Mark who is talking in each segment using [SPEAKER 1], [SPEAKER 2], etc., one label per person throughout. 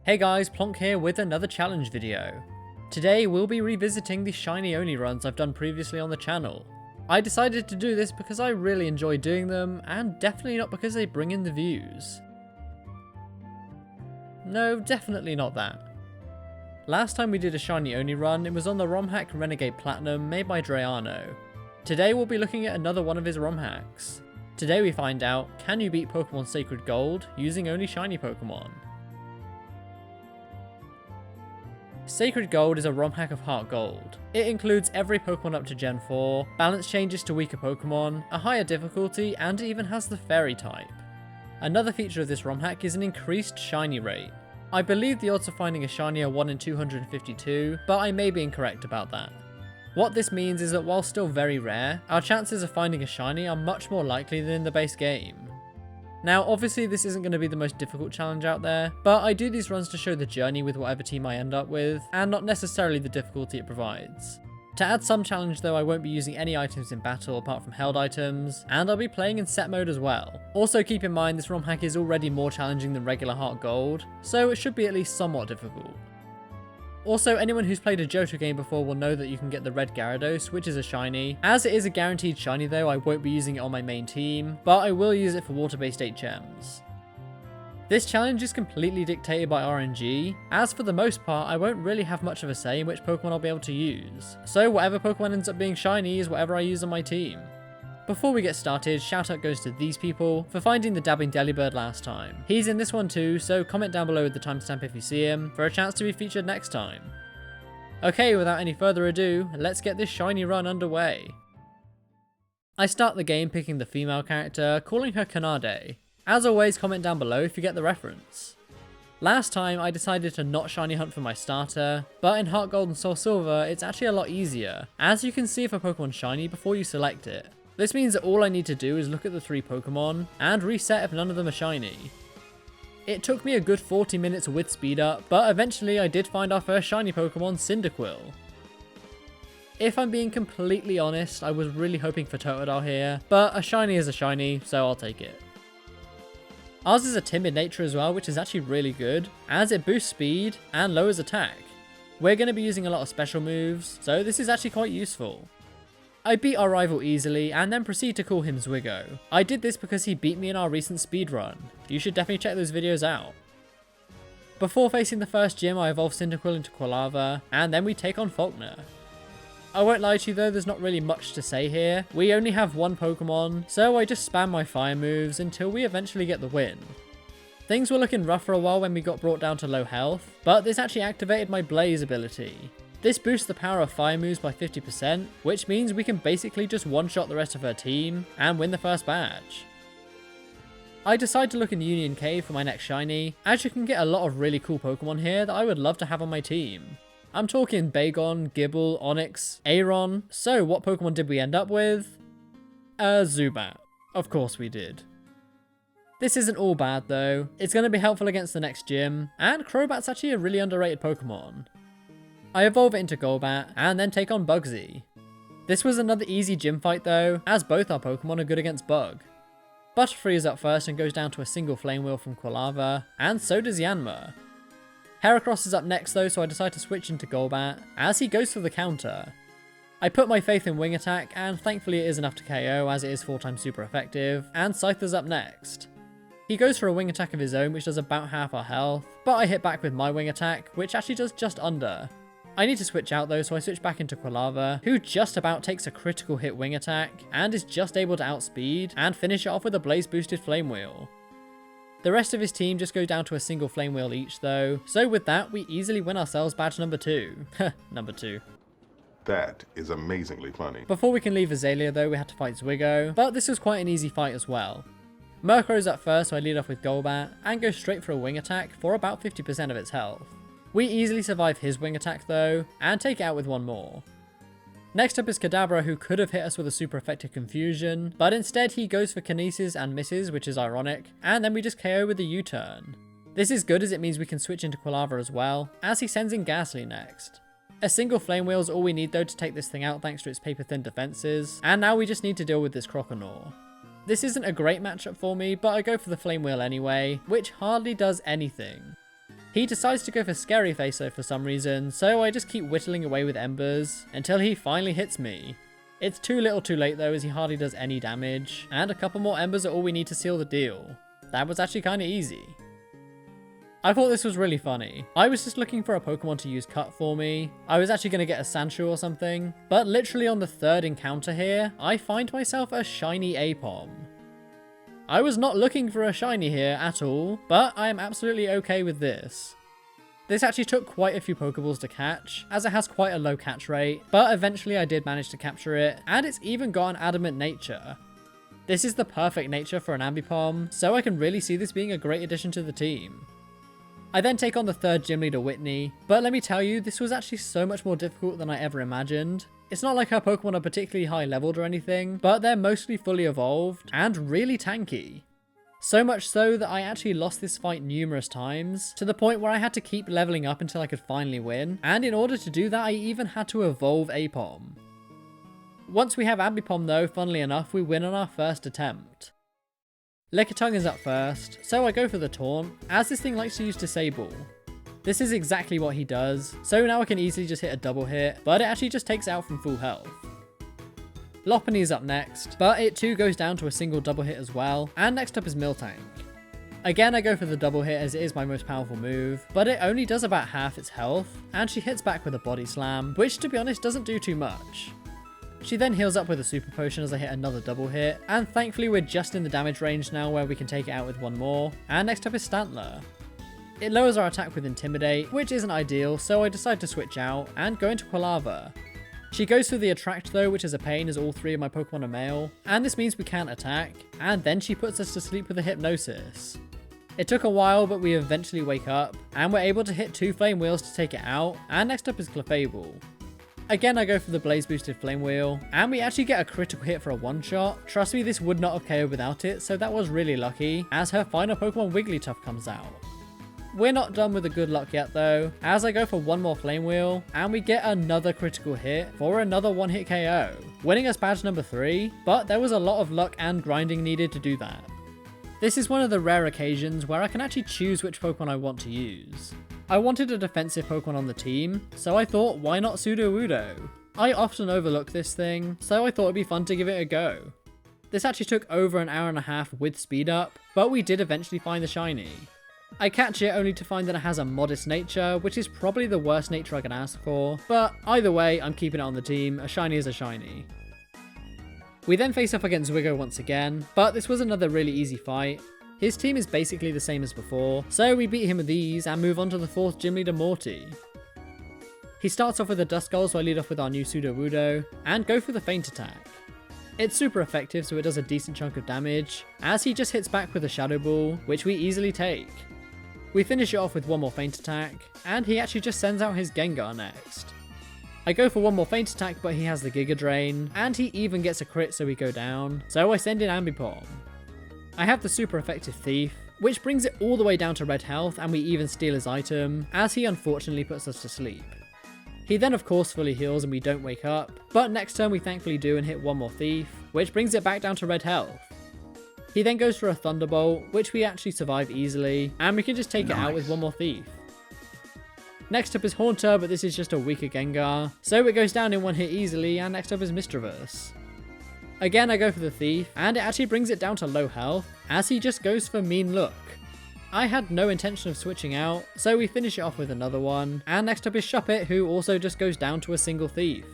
[SPEAKER 1] Hey guys, Plonk here with another challenge video. Today we'll be revisiting the shiny only runs I've done previously on the channel. I decided to do this because I really enjoy doing them, and definitely not because they bring in the views. No, definitely not that. Last time we did a shiny only run, it was on the ROM hack Renegade Platinum made by Drayano. Today we'll be looking at another one of his ROM hacks. Today we find out, can you beat Pokémon SACRED GOLD using only shiny Pokémon? SACRED GOLD is a ROM hack of Heart Gold. It includes every Pokemon up to Gen 4, balance changes to weaker Pokemon, a higher difficulty, and it even has the Fairy type. Another feature of this ROM hack is an increased shiny rate. I believe the odds of finding a shiny are 1 in 252, but I may be incorrect about that. What this means is that while still very rare, our chances of finding a shiny are much more likely than in the base game. Now obviously this isn't going to be the most difficult challenge out there, but I do these runs to show the journey with whatever team I end up with, and not necessarily the difficulty it provides. To add some challenge though, I won't be using any items in battle apart from held items, and I'll be playing in set mode as well. Also keep in mind this ROM hack is already more challenging than regular Heart Gold, so it should be at least somewhat difficult. Also, anyone who's played a Johto game before will know that you can get the red Gyarados, which is a shiny. As it is a guaranteed shiny though, I won't be using it on my main team, but I will use it for water-based HMs. This challenge is completely dictated by RNG, as for the most part I won't really have much of a say in which Pokemon I'll be able to use, so whatever Pokemon ends up being shiny is whatever I use on my team. Before we get started, shout out goes to these people for finding the dabbing Delibird last time. He's in this one too, so comment down below with the timestamp if you see him, for a chance to be featured next time. Okay, without any further ado, let's get this shiny run underway. I start the game picking the female character, calling her Kanade. As always, comment down below if you get the reference. Last time I decided to not shiny hunt for my starter, but in Heart Gold and Soul Silver it's actually a lot easier, as you can see if a Pokemon shiny before you select it. This means that all I need to do is look at the 3 Pokemon, and reset if none of them are shiny. It took me a good 40 minutes with speed up, but eventually I did find our first shiny Pokemon, Cyndaquil. If I'm being completely honest, I was really hoping for Totodile here, but a shiny is a shiny, so I'll take it. Ours is a timid nature as well, which is actually really good, as it boosts speed and lowers attack. We're going to be using a lot of special moves, so this is actually quite useful. I beat our rival easily and then proceed to call him Zwigo. I did this because he beat me in our recent speedrun. You should definitely check those videos out. Before facing the first gym, I evolve Cyndaquil into Quilava, and then we take on Falkner. I won't lie to you though, there's not really much to say here. We only have one Pokemon, so I just spam my fire moves until we eventually get the win. Things were looking rough for a while when we got brought down to low health, but this actually activated my Blaze ability. This boosts the power of fire moves by 50%, which means we can basically just one-shot the rest of her team and win the first badge. I decide to look in Union Cave for my next shiny, as you can get a lot of really cool Pokemon here that I would love to have on my team. I'm talking Bagon, Gible, Onix, Aeron. So what Pokemon did we end up with? A Zubat. Of course we did. This isn't all bad though. It's going to be helpful against the next gym, and Crobat's actually a really underrated Pokemon. I evolve it into Golbat, and then take on Bugsy. This was another easy gym fight though, as both our Pokemon are good against Bug. Butterfree is up first and goes down to a single Flame Wheel from Quilava, and so does Yanma. Heracross is up next though, so I decide to switch into Golbat, as he goes for the counter. I put my faith in Wing Attack, and thankfully it is enough to KO as it is 4 times super effective, and Scyther's up next. He goes for a Wing Attack of his own, which does about half our health, but I hit back with my Wing Attack, which actually does just under. I need to switch out though, so I switch back into Quilava, who just about takes a critical hit Wing Attack, and is just able to outspeed, and finish it off with a Blaze boosted Flame Wheel. The rest of his team just go down to a single Flame Wheel each though, so with that we easily win ourselves badge number 2. Number 2.
[SPEAKER 2] That is amazingly funny.
[SPEAKER 1] Before we can leave Azalea though, we had to fight Zwigo, but this was quite an easy fight as well. Murkrow's up first, so I lead off with Golbat, and go straight for a Wing Attack for about 50% of its health. We easily survive his Wing Attack though, and take it out with one more. Next up is Kadabra, who could have hit us with a super effective Confusion, but instead he goes for Kinesis and misses, which is ironic, and then we just KO with a U-turn. This is good as it means we can switch into Quilava as well, as he sends in Ghastly next. A single Flame Wheel is all we need though to take this thing out thanks to its paper thin defenses, and now we just need to deal with this Croconaw. This isn't a great matchup for me, but I go for the Flame Wheel anyway, which hardly does anything. He decides to go for Scary Face though for some reason, so I just keep whittling away with embers until he finally hits me. It's too little too late though, as he hardly does any damage, and a couple more embers are all we need to seal the deal. That was actually kinda easy. I thought this was really funny. I was just looking for a Pokemon to use Cut for me. I was actually gonna get a Sandshrew or something, but literally on the third encounter here, I find myself a shiny Aipom. I was not looking for a shiny here at all, but I am absolutely okay with this. This actually took quite a few Pokeballs to catch, as it has quite a low catch rate, but eventually I did manage to capture it, and it's even got an adamant nature. This is the perfect nature for an Ambipom, so I can really see this being a great addition to the team. I then take on the third gym leader, Whitney, but let me tell you, this was actually so much more difficult than I ever imagined. It's not like her Pokemon are particularly high leveled or anything, but they're mostly fully evolved and really tanky. So much so that I actually lost this fight numerous times, to the point where I had to keep leveling up until I could finally win, and in order to do that I even had to evolve Aipom. Once we have Ambipom though, funnily enough, we win on our first attempt. Lickitung is up first, so I go for the taunt, as this thing likes to use Disable. This is exactly what he does, so now I can easily just hit a double hit, but it actually just takes it out from full health. Lopunny is up next, but it too goes down to a single double hit as well, and next up is Miltank. Again I go for the double hit as it is my most powerful move, but it only does about half its health, and she hits back with a body slam, which to be honest doesn't do too much. She then heals up with a super potion as I hit another double hit, and thankfully we're just in the damage range now where we can take it out with one more, and next up is Stantler. It lowers our attack with Intimidate, which isn't ideal, so I decide to switch out and go into Quilava. She goes for the Attract though, which is a pain as all three of my Pokemon are male, and this means we can't attack, and then she puts us to sleep with a Hypnosis. It took a while, but we eventually wake up, and we're able to hit 2 Flame Wheels to take it out, and next up is Clefable. Again I go for the Blaze Boosted Flame Wheel, and we actually get a critical hit for a one-shot. Trust me, this would not have KO'd without it, so that was really lucky, as her final Pokemon Wigglytuff comes out. We're not done with the good luck yet though, as I go for one more Flame Wheel, and we get another critical hit for another one-hit KO, winning us badge number 3, but there was a lot of luck and grinding needed to do that. This is one of the rare occasions where I can actually choose which Pokemon I want to use. I wanted a defensive Pokemon on the team, so I thought why not Sudowoodo? I often overlook this thing, so I thought it'd be fun to give it a go. This actually took over an hour and a half with speed up, but we did eventually find the shiny. I catch it only to find that it has a modest nature, which is probably the worst nature I can ask for, but either way, I'm keeping it on the team. A shiny is a shiny. We then face up against Zwiggo once again, but this was another really easy fight. His team is basically the same as before, so we beat him with ease and move on to the 4th gym leader, Morty. He starts off with a Duskull, so I lead off with our new Sudowoodo, and go for the Feint Attack. It's super effective, so it does a decent chunk of damage, as he just hits back with a Shadow Ball, which we easily take. We finish it off with one more Feint Attack, and he actually just sends out his Gengar next. I go for one more Feint Attack, but he has the Giga Drain, and he even gets a crit so we go down, so I send in Ambipom. I have the super effective Thief, which brings it all the way down to red health, and we even steal his item, as he unfortunately puts us to sleep. He then of course fully heals and we don't wake up, but next turn we thankfully do and hit one more Thief, which brings it back down to red health. He then goes for a Thunderbolt, which we actually survive easily, and we can just take it out with one more Thief. Next up is Haunter, but this is just a weaker Gengar, so it goes down in one hit easily, and next up is Misdreavus. Again I go for the Thief, and it actually brings it down to low health, as he just goes for Mean Look. I had no intention of switching out, so we finish it off with another one, and next up is Shuppet, who also just goes down to a single Thief.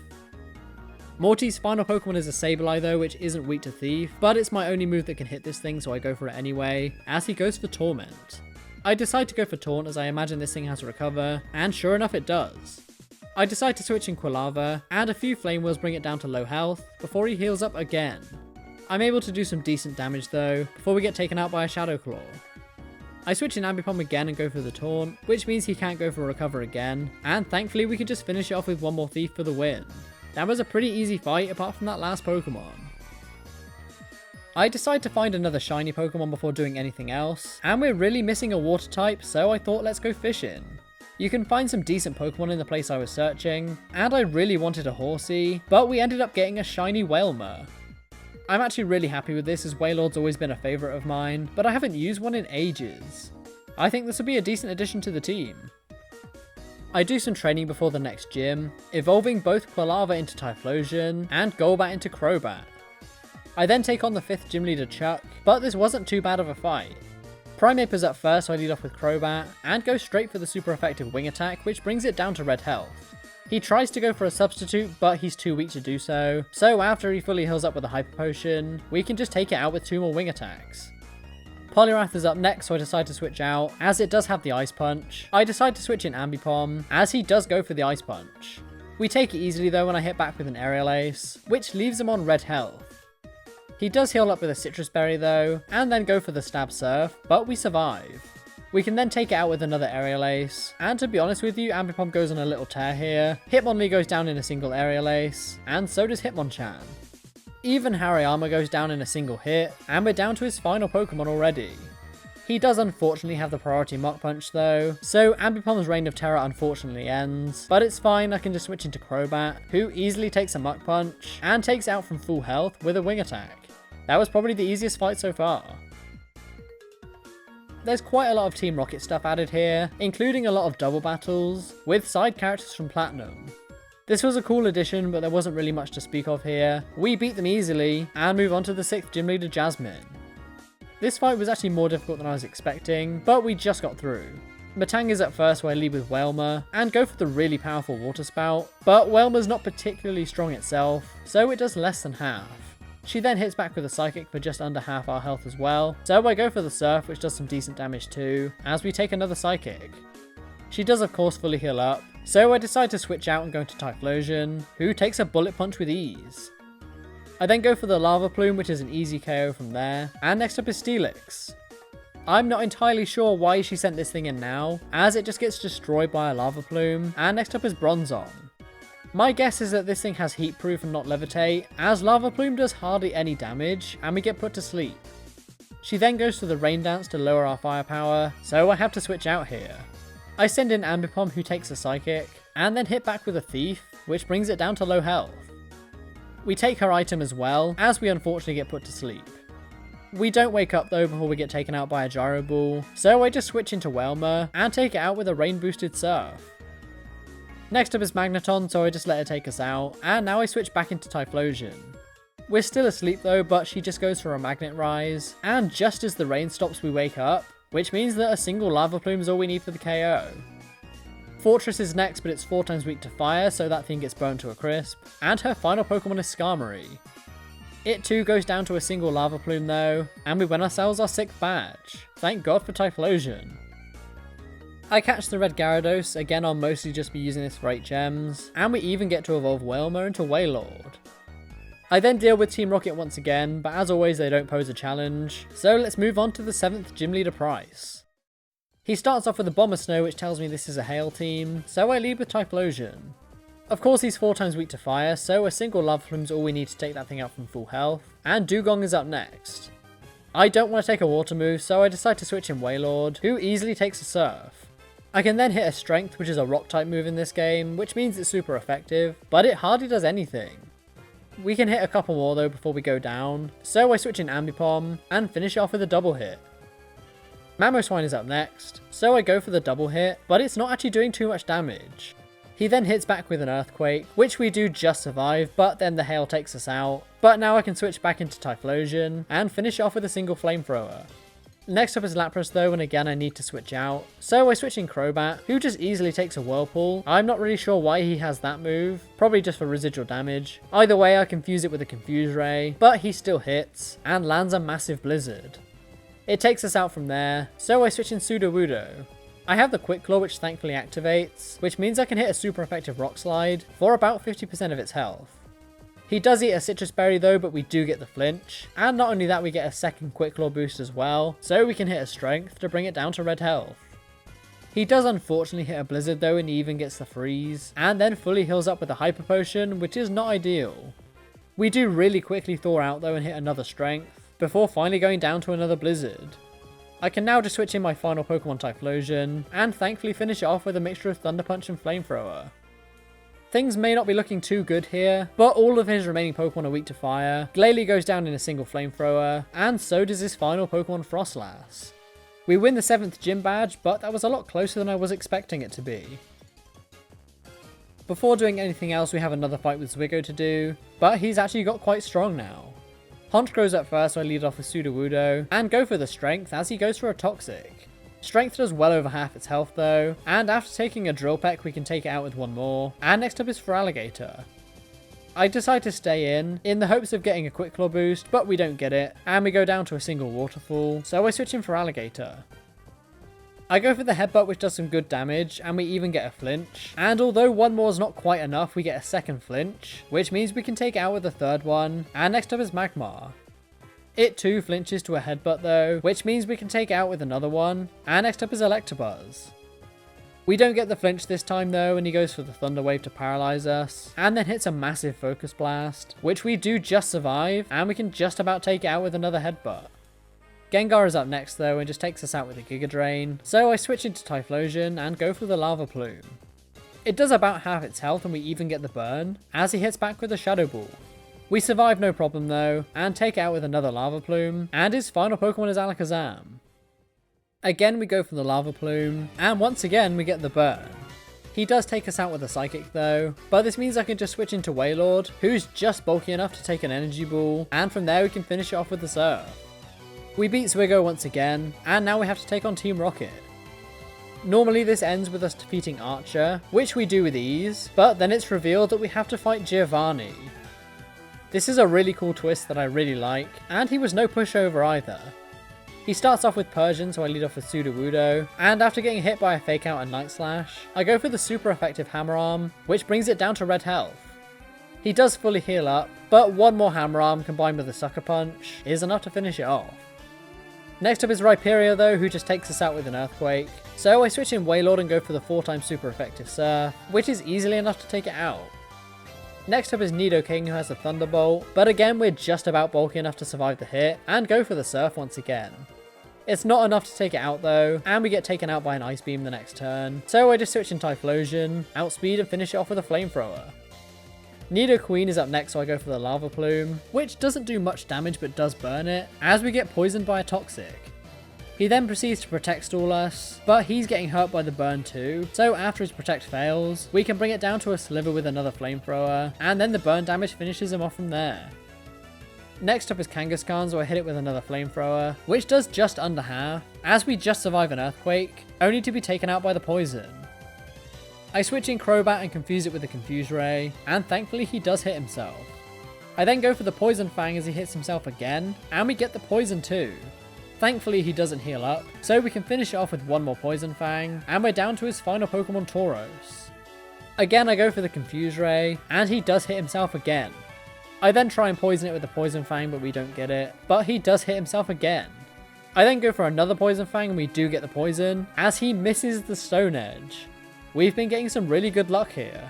[SPEAKER 1] Morty's final Pokemon is a Sableye though, which isn't weak to Thief, but it's my only move that can hit this thing, so I go for it anyway, as he goes for Torment. I decide to go for Taunt as I imagine this thing has Recover, and sure enough it does. I decide to switch in Quilava, and a few Flame Wheels bring it down to low health, before he heals up again. I'm able to do some decent damage though, before we get taken out by a Shadow Claw. I switch in Ambipom again and go for the Taunt, which means he can't go for Recover again, and thankfully we can just finish it off with one more Thief for the win. That was a pretty easy fight apart from that last Pokemon. I decide to find another shiny Pokemon before doing anything else, and we're really missing a water type, so I thought let's go fishing. You can find some decent Pokemon in the place I was searching, and I really wanted a Horsey, but we ended up getting a shiny Wailmer. I'm actually really happy with this as Wailord's always been a favourite of mine, but I haven't used one in ages. I think this will be a decent addition to the team. I do some training before the next gym, evolving both Quilava into Typhlosion and Golbat into Crobat. I then take on the 5th gym leader Chuck, but this wasn't too bad of a fight. Primeape is up first, so I lead off with Crobat, and go straight for the super effective wing attack, which brings it down to red health. He tries to go for a substitute, but he's too weak to do so after he fully heals up with a Hyper Potion, we can just take it out with 2 more wing attacks. Poliwrath is up next, so I decide to switch out, as it does have the Ice Punch. I decide to switch in Ambipom, as he does go for the Ice Punch. We take it easily though when I hit back with an Aerial Ace, which leaves him on red health. He does heal up with a Citrus Berry though, and then go for the Stab Surf, but we survive. We can then take it out with another Aerial Ace, and to be honest with you, Ambipom goes on a little tear here. Hitmonlee goes down in a single Aerial Ace, and so does Hitmonchan. Even Hariyama goes down in a single hit, and we're down to his final Pokemon already. He does unfortunately have the priority Mach Punch though, so Ambipom's Reign of Terror unfortunately ends, but it's fine, I can just switch into Crobat, who easily takes a Mach Punch, and takes out from full health with a Wing Attack. That was probably the easiest fight so far. There's quite a lot of Team Rocket stuff added here, including a lot of double battles, with side characters from Platinum. This was a cool addition, but there wasn't really much to speak of here. We beat them easily, and move on to the 6th gym leader Jasmine. This fight was actually more difficult than I was expecting, but we just got through. Matang is up first, where I lead with Wailmer, and go for the really powerful Water Spout, but Wailmer's not particularly strong itself, so it does less than half. She then hits back with a Psychic for just under half our health as well, so I go for the Surf, which does some decent damage too, as we take another Psychic. She does of course fully heal up, so I decide to switch out and go into Typhlosion, who takes a Bullet Punch with ease. I then go for the Lava Plume, which is an easy KO from there, and next up is Steelix. I'm not entirely sure why she sent this thing in now, as it just gets destroyed by a Lava Plume, and next up is Bronzong. My guess is that this thing has Heat Proof and not Levitate, as Lava Plume does hardly any damage, and we get put to sleep. She then goes to the Rain Dance to lower our firepower, so I have to switch out here. I send in Ambipom, who takes a Psychic, and then hit back with a Thief, which brings it down to low health. We take her item as well, as we unfortunately get put to sleep. We don't wake up though before we get taken out by a Gyro Ball, so I just switch into Wailmer, and take it out with a Rain Boosted Surf. Next up is Magneton, so I just let her take us out, and now I switch back into Typhlosion. We're still asleep though, but she just goes for a Magnet Rise, and just as the rain stops we wake up, which means that a single Lava Plume is all we need for the KO. Fortress is next, but it's 4 times weak to fire, so that thing gets burned to a crisp, and her final Pokemon is Skarmory. It too goes down to a single Lava Plume though, and we win ourselves our 6th badge. Thank God for Typhlosion. I catch the red Gyarados, again I'll mostly just be using this for 8 gems, and we even get to evolve Wailmer into Wailord. I then deal with Team Rocket once again, but as always they don't pose a challenge, so let's move on to the 7th Gym Leader Price. He starts off with a Bomber Snow, which tells me this is a Hail team, so I lead with Typhlosion. Of course he's 4 times weak to fire, so a single Lava Plume's all we need to take that thing out from full health, and Dugong is up next. I don't want to take a water move, so I decide to switch in Wailord, who easily takes a Surf. I can then hit a Strength, which is a Rock type move in this game, which means it's super effective, but it hardly does anything. We can hit a couple more though before we go down, so I switch in Ambipom, and finish it off with a double hit. Mamoswine is up next, so I go for the double hit, but it's not actually doing too much damage. He then hits back with an Earthquake, which we do just survive, but then the Hail takes us out. But now I can switch back into Typhlosion, and finish it off with a single Flamethrower. Next up is Lapras though, and again I need to switch out, so I switch in Crobat, who just easily takes a Whirlpool. I'm not really sure why he has that move, probably just for residual damage. Either way I confuse it with a Confuse Ray, but he still hits, and lands a massive Blizzard. It takes us out from there, so I switch in Sudowoodo. I have the Quick Claw, which thankfully activates, which means I can hit a super effective Rock Slide for about 50% of its health. He does eat a Citrus Berry though, but we do get the flinch, and not only that we get a second Quick Claw boost as well, so we can hit a Strength to bring it down to red health. He does unfortunately hit a Blizzard though, and he even gets the freeze, and then fully heals up with a Hyper Potion, which is not ideal. We do really quickly thaw out though and hit another Strength, before finally going down to another Blizzard. I can now just switch in my final Pokemon Typhlosion, and thankfully finish it off with a mixture of Thunder Punch and Flamethrower. Things may not be looking too good here, but all of his remaining Pokemon are weak to fire. Glalie goes down in a single Flamethrower, and so does his final Pokemon Frostlass. We win the 7th gym badge, but that was a lot closer than I was expecting it to be. Before doing anything else, we have another fight with Zwigo to do, but he's actually got quite strong now. Hunt grows up first, so I lead off with Sudowoodo, and go for the strength as he goes for a toxic. Strength does well over half its health though, and after taking a drill peck we can take it out with one more, and next up is for Alligator. I decide to stay in the hopes of getting a quick claw boost, but we don't get it, and we go down to a single waterfall, so I switch in for Alligator. I go for the headbutt, which does some good damage, and we even get a flinch, and although one more is not quite enough, we get a second flinch, which means we can take it out with a third one, and next up is Magmar. It too flinches to a headbutt though, which means we can take it out with another one, and next up is Electabuzz. We don't get the flinch this time though, and he goes for the Thunder Wave to paralyze us, and then hits a massive Focus Blast, which we do just survive, and we can just about take it out with another headbutt. Gengar is up next though, and just takes us out with a Giga Drain, so I switch into Typhlosion and go for the Lava Plume. It does about half its health, and we even get the burn, as he hits back with a Shadow Ball. We survive no problem though, and take it out with another Lava Plume, and his final Pokemon is Alakazam. Again we go for the Lava Plume, and once again we get the burn. He does take us out with a Psychic though, but this means I can just switch into Wailord, who's just bulky enough to take an Energy Ball, and from there we can finish it off with the Surf. We beat Zwigo once again, and now we have to take on Team Rocket. Normally this ends with us defeating Archer, which we do with ease, but then it's revealed that we have to fight Giovanni. This is a really cool twist that I really like, and he was no pushover either. He starts off with Persian, so I lead off with Sudowoodo, and after getting hit by a Fake Out and Night Slash, I go for the super effective Hammer Arm, which brings it down to red health. He does fully heal up, but one more Hammer Arm combined with a Sucker Punch is enough to finish it off. Next up is Rhyperior though, who just takes us out with an Earthquake, so I switch in Wailord and go for the 4x super effective Surf, which is easily enough to take it out. Next up is Nidoking, who has a Thunderbolt, but again we're just about bulky enough to survive the hit, and go for the Surf once again. It's not enough to take it out though, and we get taken out by an Ice Beam the next turn, so I just switch in Typhlosion, outspeed and finish it off with a Flamethrower. Nidoqueen is up next, so I go for the Lava Plume, which doesn't do much damage but does burn it, as we get poisoned by a Toxic. He then proceeds to Protect Stall us, but he's getting hurt by the burn too, so after his Protect fails, we can bring it down to a Sliver with another Flamethrower, and then the burn damage finishes him off from there. Next up is Kangaskhan, so I hit it with another Flamethrower, which does just under half, as we just survive an Earthquake, only to be taken out by the poison. I switch in Crobat and confuse it with a Confuse Ray, and thankfully he does hit himself. I then go for the Poison Fang as he hits himself again, and we get the poison too. Thankfully he doesn't heal up, so we can finish it off with one more Poison Fang, and we're down to his final Pokemon Tauros. Again I go for the Confuse Ray, and he does hit himself again. I then try and poison it with the Poison Fang, but we don't get it, but he does hit himself again. I then go for another Poison Fang and we do get the poison, as he misses the Stone Edge. We've been getting some really good luck here.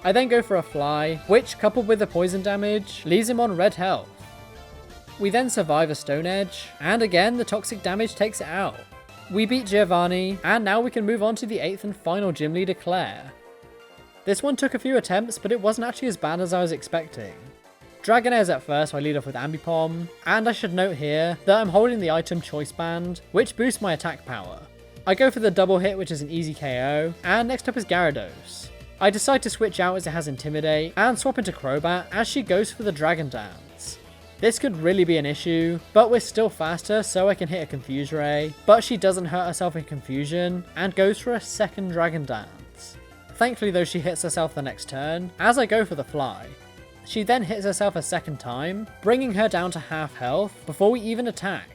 [SPEAKER 1] I then go for a Fly, which coupled with the poison damage, leaves him on red health. We then survive a Stone Edge, and again the toxic damage takes it out. We beat Giovanni, and now we can move on to the 8th and final gym leader, Claire. This one took a few attempts, but it wasn't actually as bad as I was expecting. Dragonaire's at first, so I lead off with Ambipom, and I should note here that I'm holding the item Choice Band, which boosts my attack power. I go for the double hit, which is an easy KO, and next up is Gyarados. I decide to switch out as it has Intimidate, and swap into Crobat as she goes for the Dragon Dance. This could really be an issue, but we're still faster, so I can hit a Confuse Ray, but she doesn't hurt herself in confusion, and goes for a second Dragon Dance. Thankfully though, she hits herself the next turn, as I go for the Fly. She then hits herself a second time, bringing her down to half health before we even attack.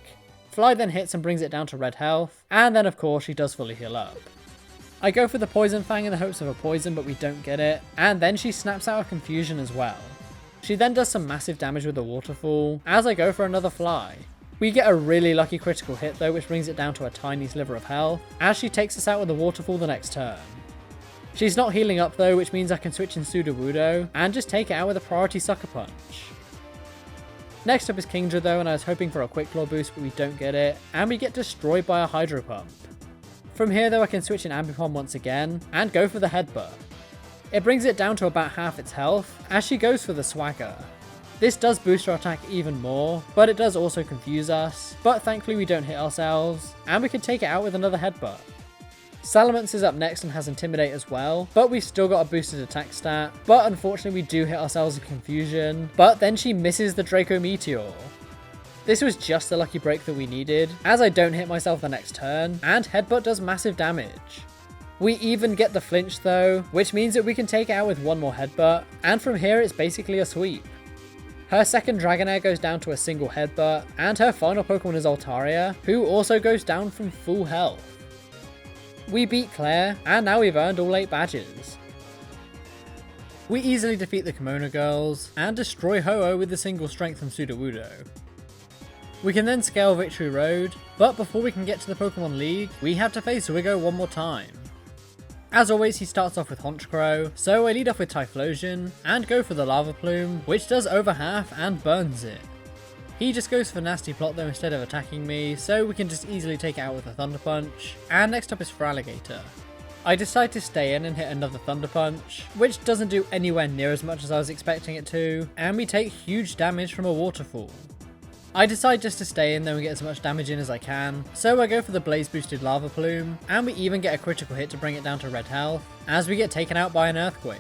[SPEAKER 1] Fly then hits and brings it down to red health, and then of course she does fully heal up. I go for the Poison Fang in the hopes of a poison, but we don't get it, and then she snaps out of confusion as well. She then does some massive damage with the Waterfall, as I go for another Fly. We get a really lucky critical hit though, which brings it down to a tiny sliver of health, as she takes us out with the Waterfall the next turn. She's not healing up though, which means I can switch in Sudowoodo, and just take it out with a priority Sucker Punch. Next up is Kingdra though, and I was hoping for a Quick Claw boost, but we don't get it, and we get destroyed by a Hydro Pump. From here though, I can switch in Ambipom once again, and go for the Headbutt. It brings it down to about half its health, as she goes for the Swagger. This does boost our attack even more, but it does also confuse us, but thankfully we don't hit ourselves, and we can take it out with another headbutt. Salamence is up next and has Intimidate as well, but we've still got a boosted attack stat, but unfortunately we do hit ourselves with Confusion, but then she misses the Draco Meteor. This was just the lucky break that we needed, as I don't hit myself the next turn, and Headbutt does massive damage. We even get the flinch though, which means that we can take it out with one more Headbutt, and from here it's basically a sweep. Her second Dragonair goes down to a single Headbutt, and her final Pokemon is Altaria, who also goes down from full health. We beat Claire, and now we've earned all 8 badges. We easily defeat the Kimono Girls, and destroy Ho-Oh with a single strength from Sudowoodo. We can then scale Victory Road, but before we can get to the Pokemon League, we have to face Wigo one more time. As always, he starts off with Honchkrow, so I lead off with Typhlosion, and go for the Lava Plume, which does over half and burns it. He just goes for Nasty Plot though instead of attacking me, so we can just easily take it out with a Thunder Punch, and next up is Feraligatr. I decide to stay in and hit another Thunder Punch, which doesn't do anywhere near as much as I was expecting it to, and we take huge damage from a Waterfall. I decide just to stay in though and get as much damage in as I can, so I go for the Blaze boosted Lava Plume, and we even get a critical hit to bring it down to red health, as we get taken out by an Earthquake.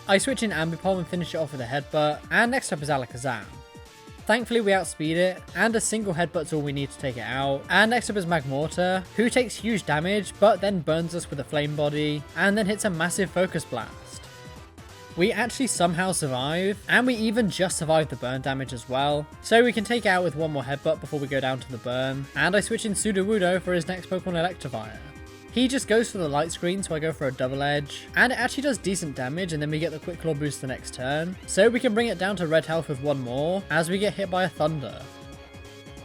[SPEAKER 1] I switch in Ambipom and finish it off with a Headbutt, and next up is Alakazam. Thankfully we outspeed it, and a single Headbutt's all we need to take it out, and next up is Magmortar, who takes huge damage but then burns us with a Flame Body, and then hits a massive Focus Blast. We actually somehow survive, and we even just survive the burn damage as well, so we can take it out with one more Headbutt before we go down to the burn, and I switch in Sudowoodo for his next Pokemon Electivire. He just goes for the Light Screen, so I go for a Double Edge, and it actually does decent damage, and then we get the Quick Claw boost the next turn, so we can bring it down to red health with one more, as we get hit by a Thunder.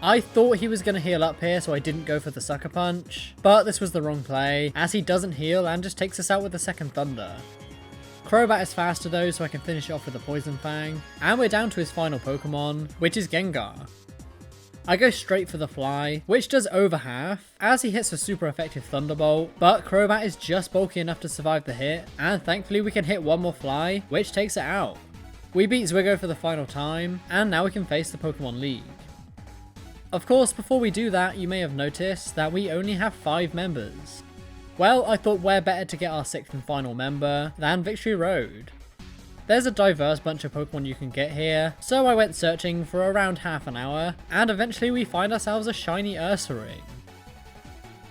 [SPEAKER 1] I thought he was going to heal up here, so I didn't go for the Sucker Punch, but this was the wrong play, as he doesn't heal and just takes us out with the second Thunder. Crobat is faster though, so I can finish it off with a Poison Fang, and we're down to his final Pokemon, which is Gengar. I go straight for the Fly, which does over half, as he hits a super effective Thunderbolt, but Crobat is just bulky enough to survive the hit, and thankfully we can hit one more Fly, which takes it out. We beat Zwigo for the final time, and now we can face the Pokemon League. Of course, before we do that, you may have noticed that we only have 5 members. Well, I thought where better to get our 6th and final member than Victory Road. There's a diverse bunch of Pokemon you can get here, so I went searching for around half an hour, and eventually we find ourselves a shiny Ursaring.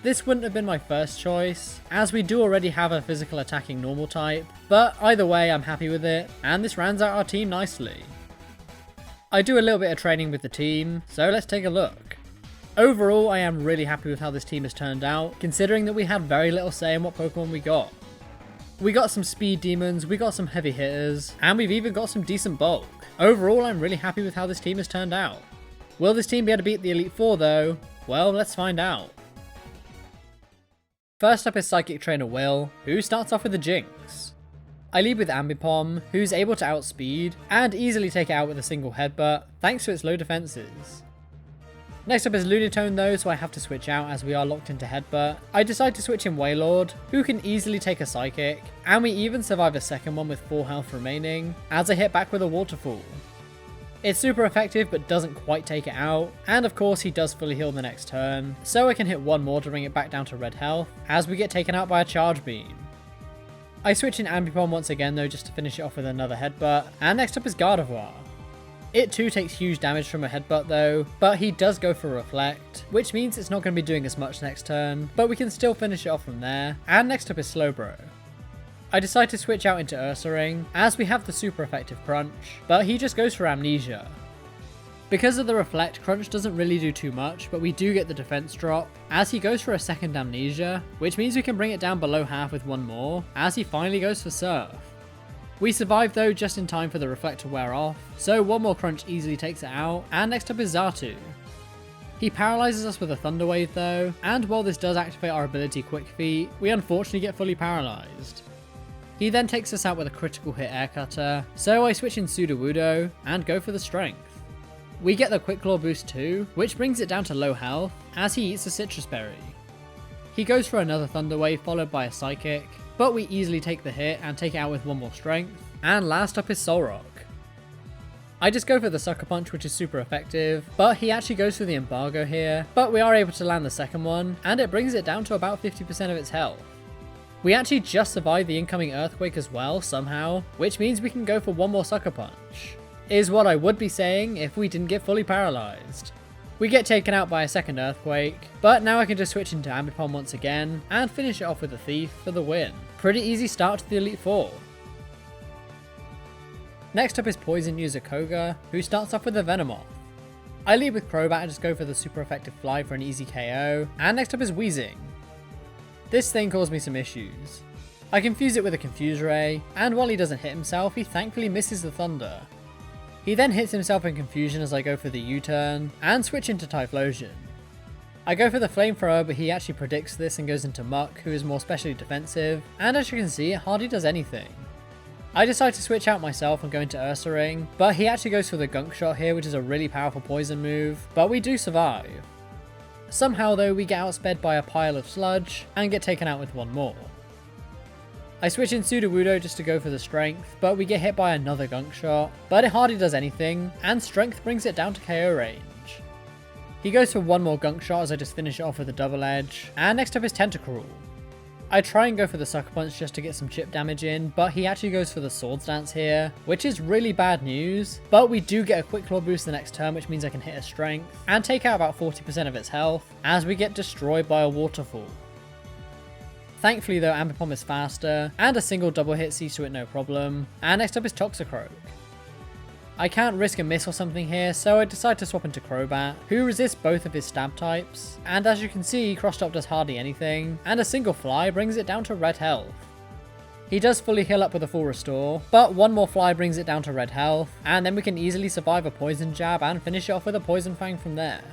[SPEAKER 1] This wouldn't have been my first choice, as we do already have a physical attacking normal type, but either way I'm happy with it, and this rounds out our team nicely. I do a little bit of training with the team, so let's take a look. Overall, I am really happy with how this team has turned out, considering that we had very little say in what Pokemon we got. We got some speed demons, we got some heavy hitters, and we've even got some decent bulk. Overall, I'm really happy with how this team has turned out. Will this team be able to beat the Elite Four though? Well, let's find out. First up is Psychic Trainer Will, who starts off with a Jinx. I lead with Ambipom, who's able to outspeed, and easily take it out with a single Headbutt, thanks to its low defenses. Next up is Lunatone though, so I have to switch out as we are locked into Headbutt. I decide to switch in Wailord, who can easily take a Psychic, and we even survive a second one with 4 health remaining, as I hit back with a Waterfall. It's super effective but doesn't quite take it out, and of course he does fully heal the next turn, so I can hit one more to bring it back down to red health, as we get taken out by a Charge Beam. I switch in Ambipom once again though just to finish it off with another Headbutt, and next up is Gardevoir. It too takes huge damage from a Headbutt though, but he does go for Reflect, which means it's not going to be doing as much next turn, but we can still finish it off from there, and next up is Slowbro. I decide to switch out into Ursaring, as we have the super effective Crunch, but he just goes for Amnesia. Because of the Reflect, Crunch doesn't really do too much, but we do get the defense drop, as he goes for a second Amnesia, which means we can bring it down below half with one more, as he finally goes for Surf. We survive though just in time for the Reflect to wear off, so one more Crunch easily takes it out, and next up is Xatu. He paralyzes us with a Thunder Wave though, and while this does activate our ability Quick Feet, we unfortunately get fully paralyzed. He then takes us out with a critical hit Air Cutter, so I switch in Sudowoodo and go for the Strength. We get the Quick Claw boost too, which brings it down to low health, as he eats a Citrus Berry. He goes for another Thunder Wave followed by a Psychic, but we easily take the hit and take it out with one more Strength, and last up is Solrock. I just go for the Sucker Punch, which is super effective, but he actually goes for the Embargo here, but we are able to land the second one, and it brings it down to about 50% of its health. We actually just survived the incoming Earthquake as well, somehow, which means we can go for one more Sucker Punch, is what I would be saying if we didn't get fully paralyzed. We get taken out by a second Earthquake, but now I can just switch into Ambipom once again, and finish it off with a Thief for the win. Pretty easy start to the Elite Four. Next up is Poison user Koga, who starts off with a Venomoth. I lead with Crobat and just go for the super effective Fly for an easy KO, and next up is Weezing. This thing caused me some issues. I confuse it with a Confuse Ray, and while he doesn't hit himself, he thankfully misses the Thunder. He then hits himself in confusion as I go for the U-turn, and switch into Typhlosion. I go for the Flamethrower, but he actually predicts this and goes into Muck, who is more specially defensive, and as you can see, it hardly does anything. I decide to switch out myself and go into Ursaring, but he actually goes for the Gunk Shot here, which is a really powerful poison move, but we do survive. Somehow though, we get outsped by a pile of sludge, and get taken out with one more. I switch in Sudowoodo just to go for the Strength, but we get hit by another Gunk Shot, but it hardly does anything, and Strength brings it down to KO range. He goes for one more Gunk Shot as I just finish it off with a Double Edge, and next up is Tentacruel. I try and go for the Sucker Punch just to get some chip damage in, but he actually goes for the Swords Dance here, which is really bad news, but we do get a Quick Claw boost the next turn, which means I can hit a Strength, and take out about 40% of its health, as we get destroyed by a Waterfall. Thankfully though, Ambipom is faster, and a single double hit sees to it no problem, and next up is Toxicroak. I can't risk a miss or something here, so I decide to swap into Crobat, who resists both of his stab types, and as you can see, Cross-Chop does hardly anything, and a single Fly brings it down to red health. He does fully heal up with a full restore, but one more Fly brings it down to red health, and then we can easily survive a Poison Jab and finish it off with a Poison Fang from there.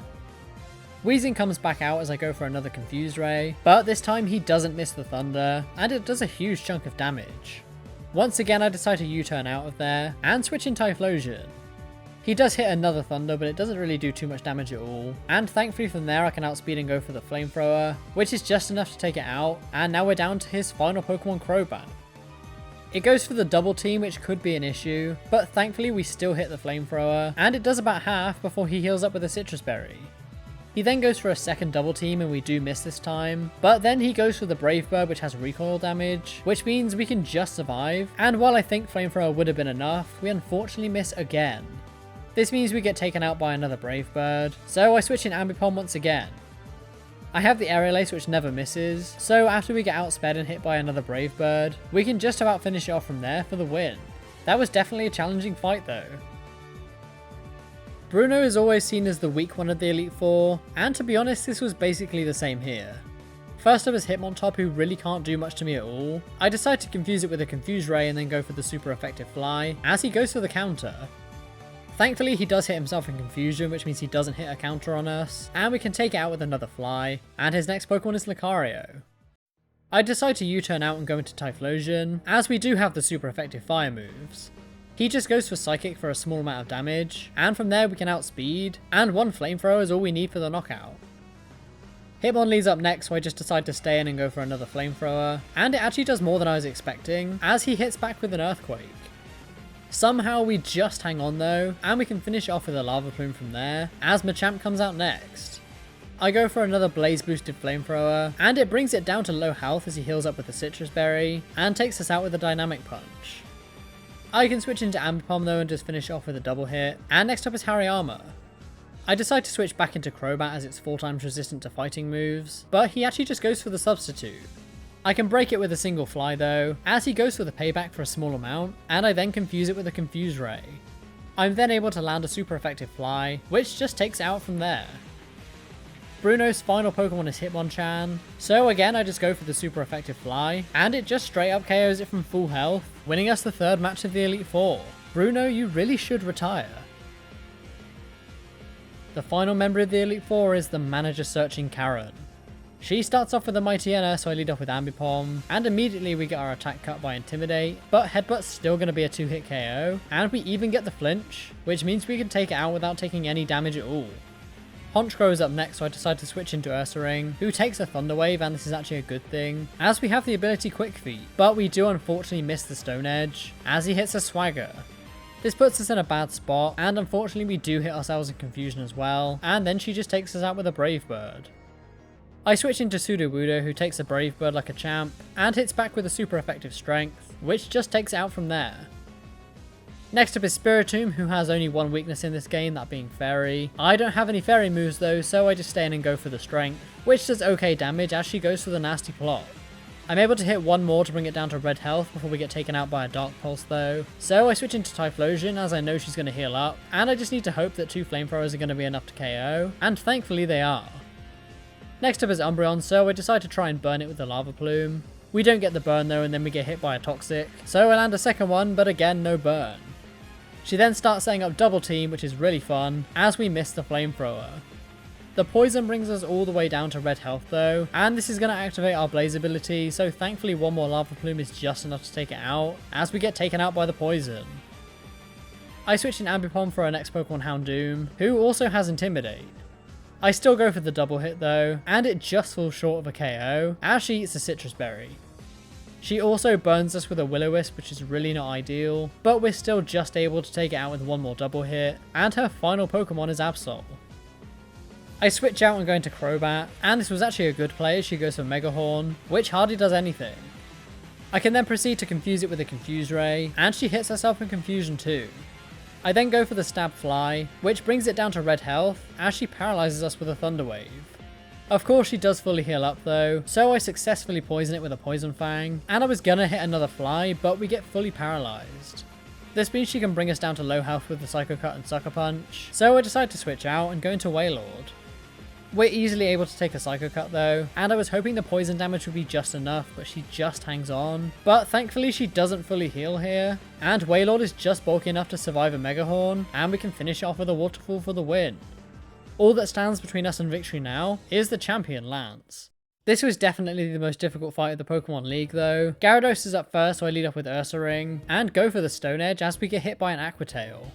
[SPEAKER 1] Weezing comes back out as I go for another Confuse Ray, but this time he doesn't miss the Thunder, and it does a huge chunk of damage. Once again I decide to U-turn out of there, and switch in Typhlosion. He does hit another Thunder, but it doesn't really do too much damage at all, and thankfully from there I can outspeed and go for the Flamethrower, which is just enough to take it out, and now we're down to his final Pokemon, Crobat. It goes for the double team, which could be an issue, but thankfully we still hit the Flamethrower, and it does about half before he heals up with a Citrus Berry. He then goes for a second double team and we do miss this time, but then he goes for the Brave Bird, which has recoil damage, which means we can just survive, and while I think Flamethrower would have been enough, we unfortunately miss again. This means we get taken out by another Brave Bird, so I switch in Ambipom once again. I have the Aerial Ace, which never misses, so after we get outsped and hit by another Brave Bird, we can just about finish it off from there for the win. That was definitely a challenging fight though. Bruno is always seen as the weak one of the Elite Four, and to be honest this was basically the same here. First up is Hitmontop, who really can't do much to me at all. I decide to confuse it with a Confuse Ray and then go for the super effective Fly, as he goes for the counter. Thankfully he does hit himself in confusion, which means he doesn't hit a counter on us, and we can take it out with another Fly, and his next Pokemon is Lucario. I decide to U-turn out and go into Typhlosion, as we do have the super effective fire moves. He just goes for Psychic for a small amount of damage, and from there we can outspeed, and one Flamethrower is all we need for the knockout. Hitmon leads up next, so I just decide to stay in and go for another Flamethrower, and it actually does more than I was expecting, as he hits back with an Earthquake. Somehow we just hang on though, and we can finish off with a Lava Plume from there, as Machamp comes out next. I go for another Blaze boosted Flamethrower, and it brings it down to low health as he heals up with the Citrus Berry, and takes us out with a Dynamic Punch. I can switch into Ambipom though and just finish off with a double hit, and next up is Hariyama. I decide to switch back into Crobat as it's 4 times resistant to fighting moves, but he actually just goes for the substitute. I can break it with a single Fly though, as he goes for the payback for a small amount, and I then confuse it with a Confuse Ray. I'm then able to land a super effective Fly, which just takes it out from there. Bruno's final Pokemon is Hitmonchan, so again I just go for the super effective Fly, and it just straight up KOs it from full health, winning us the 3rd match of the Elite Four. Bruno, you really should retire. The final member of the Elite Four is the manager searching Karen. She starts off with a Mighty Enna, so I lead off with Ambipom, and immediately we get our attack cut by Intimidate, but Headbutt's still going to be a 2-hit KO, and we even get the flinch, which means we can take it out without taking any damage at all. Honchkrow is up next, so I decide to switch into Ursaring, who takes a Thunder Wave, and this is actually a good thing, as we have the ability Quick Feet, but we do unfortunately miss the Stone Edge, as he hits a Swagger. This puts us in a bad spot, and unfortunately we do hit ourselves in confusion as well, and then she just takes us out with a Brave Bird. I switch into Sudowoodo, who takes a Brave Bird like a champ, and hits back with a super effective Strength, which just takes it out from there. Next up is Spiritomb, who has only one weakness in this game, that being Fairy. I don't have any Fairy moves though, so I just stay in and go for the Strength, which does okay damage as she goes for the nasty plot. I'm able to hit one more to bring it down to red health before we get taken out by a Dark Pulse though, so I switch into Typhlosion as I know she's going to heal up, and I just need to hope that 2 Flamethrowers are going to be enough to KO, and thankfully they are. Next up is Umbreon, so I decide to try and burn it with the Lava Plume. We don't get the burn though, and then we get hit by a Toxic, so I land a second one, but again no burn. She then starts setting up Double Team, which is really fun, as we miss the Flamethrower. The poison brings us all the way down to red health though, and this is going to activate our Blaze ability, so thankfully one more Lava Plume is just enough to take it out, as we get taken out by the poison. I switch in Ambipom for our next Pokemon Houndoom, who also has Intimidate. I still go for the double hit though, and it just falls short of a KO, as she eats a Citrus Berry. She also burns us with a Will-O-Wisp, which is really not ideal, but we're still just able to take it out with one more double hit, and her final Pokemon is Absol. I switch out and go into Crobat, and this was actually a good play as she goes for Mega Horn, which hardly does anything. I can then proceed to confuse it with a Confuse Ray, and she hits herself in Confusion too. I then go for the Stab Fly, which brings it down to red health, as she paralyzes us with a Thunder Wave. Of course she does fully heal up though, so I successfully poison it with a Poison Fang, and I was gonna hit another Fly, but we get fully paralyzed. This means she can bring us down to low health with the Psycho Cut and Sucker Punch, so I decide to switch out and go into Wailord. We're easily able to take a Psycho Cut though, and I was hoping the poison damage would be just enough, but she just hangs on. But thankfully she doesn't fully heal here, and Wailord is just bulky enough to survive a Mega Horn, and we can finish it off with a Waterfall for the win. All that stands between us and victory now is the champion Lance. This was definitely the most difficult fight of the Pokemon League though. Gyarados is up first, so I lead off with Ursaring, and go for the Stone Edge as we get hit by an Aqua Tail.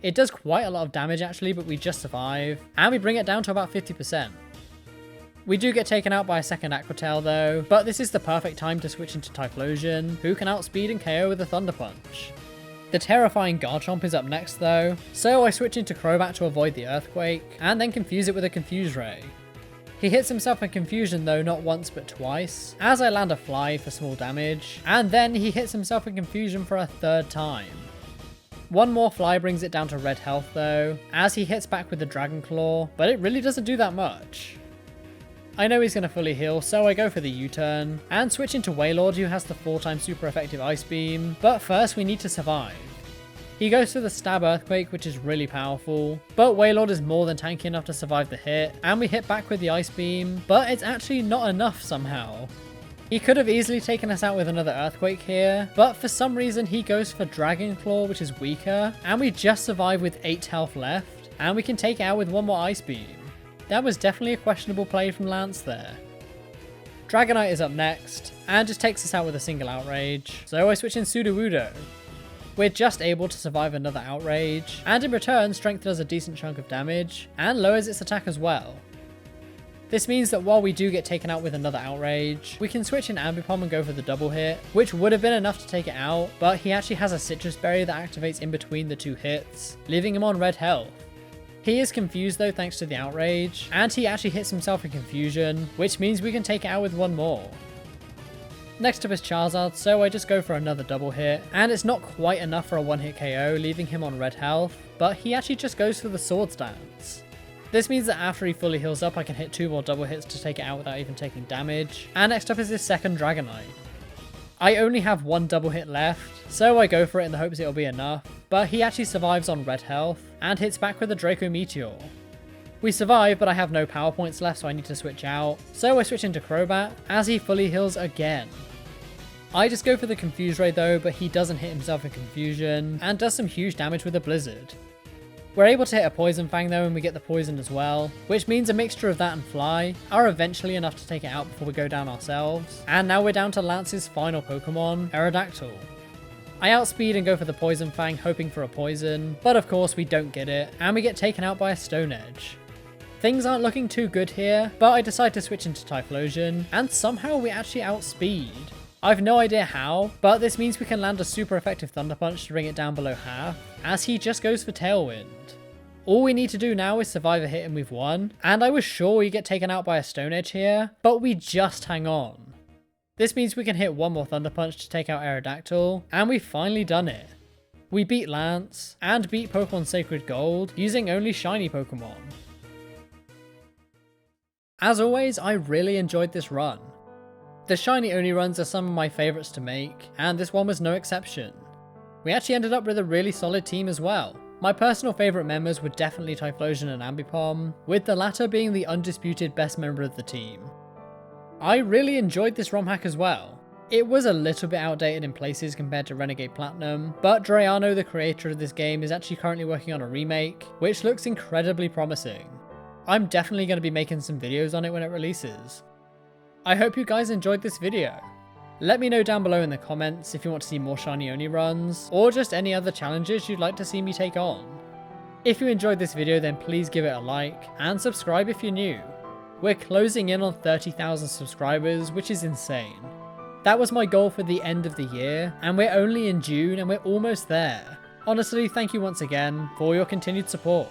[SPEAKER 1] It does quite a lot of damage actually, but we just survive, and we bring it down to about 50%. We do get taken out by a second Aqua Tail though, but this is the perfect time to switch into Typhlosion, who can outspeed and KO with a Thunder Punch. The terrifying Garchomp is up next though, so I switch into Crobat to avoid the Earthquake, and then confuse it with a Confuse Ray. He hits himself in Confusion though, not once but twice, as I land a Fly for small damage, and then he hits himself in Confusion for a third time. One more Fly brings it down to red health though, as he hits back with the Dragon Claw, but it really doesn't do that much. I know he's going to fully heal, so I go for the U-turn, and switch into Wailord, who has the 4x super effective Ice Beam, but first we need to survive. He goes for the Stab Earthquake, which is really powerful, but Wailord is more than tanky enough to survive the hit, and we hit back with the Ice Beam, but it's actually not enough somehow. He could have easily taken us out with another Earthquake here, but for some reason he goes for Dragon Claw, which is weaker, and we just survive with 8 health left, and we can take it out with one more Ice Beam. That was definitely a questionable play from Lance there. Dragonite is up next, and just takes us out with a single Outrage, so I switch in Sudowoodo. We're just able to survive another Outrage, and in return Strength does a decent chunk of damage, and lowers its attack as well. This means that while we do get taken out with another Outrage, we can switch in Ambipom and go for the double hit, which would have been enough to take it out, but he actually has a Citrus Berry that activates in between the 2 hits, leaving him on red health. He is confused though thanks to the Outrage, and he actually hits himself in Confusion, which means we can take it out with one more. Next up is Charizard, so I just go for another double hit, and it's not quite enough for a one-hit KO, leaving him on red health, but he actually just goes for the Swords Dance. This means that after he fully heals up, I can hit 2 more double hits to take it out without even taking damage. And next up is his second Dragonite. I only have 1 double hit left, so I go for it in the hopes it'll be enough, but he actually survives on red health, and hits back with a Draco Meteor. We survive, but I have no power points left, so I need to switch out, so I switch into Crobat, as he fully heals again. I just go for the Confuse Ray though, but he doesn't hit himself in Confusion, and does some huge damage with a Blizzard. We're able to hit a Poison Fang though, and we get the poison as well, which means a mixture of that and Fly are eventually enough to take it out before we go down ourselves. And now we're down to Lance's final Pokemon, Aerodactyl. I outspeed and go for the Poison Fang, hoping for a poison, but of course we don't get it, and we get taken out by a Stone Edge. Things aren't looking too good here, but I decide to switch into Typhlosion, and somehow we actually outspeed. I've no idea how, but this means we can land a super effective Thunder Punch to bring it down below half, as he just goes for Tailwind. All we need to do now is survive a hit and we've won, and I was sure we get taken out by a Stone Edge here, but we just hang on. This means we can hit one more Thunder Punch to take out Aerodactyl, and we've finally done it. We beat Lance, and beat Pokemon Sacred Gold, using only shiny Pokemon. As always, I really enjoyed this run. The shiny only runs are some of my favourites to make, and this one was no exception. We actually ended up with a really solid team as well. My personal favourite members were definitely Typhlosion and Ambipom, with the latter being the undisputed best member of the team. I really enjoyed this ROM hack as well. It was a little bit outdated in places compared to Renegade Platinum, but Drayano, the creator of this game, is actually currently working on a remake, which looks incredibly promising. I'm definitely going to be making some videos on it when it releases. I hope you guys enjoyed this video. Let me know down below in the comments if you want to see more shiny only runs, or just any other challenges you'd like to see me take on. If you enjoyed this video, then please give it a like, and subscribe if you're new. We're closing in on 30,000 subscribers, which is insane. That was my goal for the end of the year, and we're only in June and we're almost there. Honestly, thank you once again for your continued support.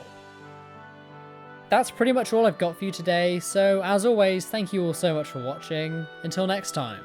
[SPEAKER 1] That's pretty much all I've got for you today, so as always, thank you all so much for watching. Until next time.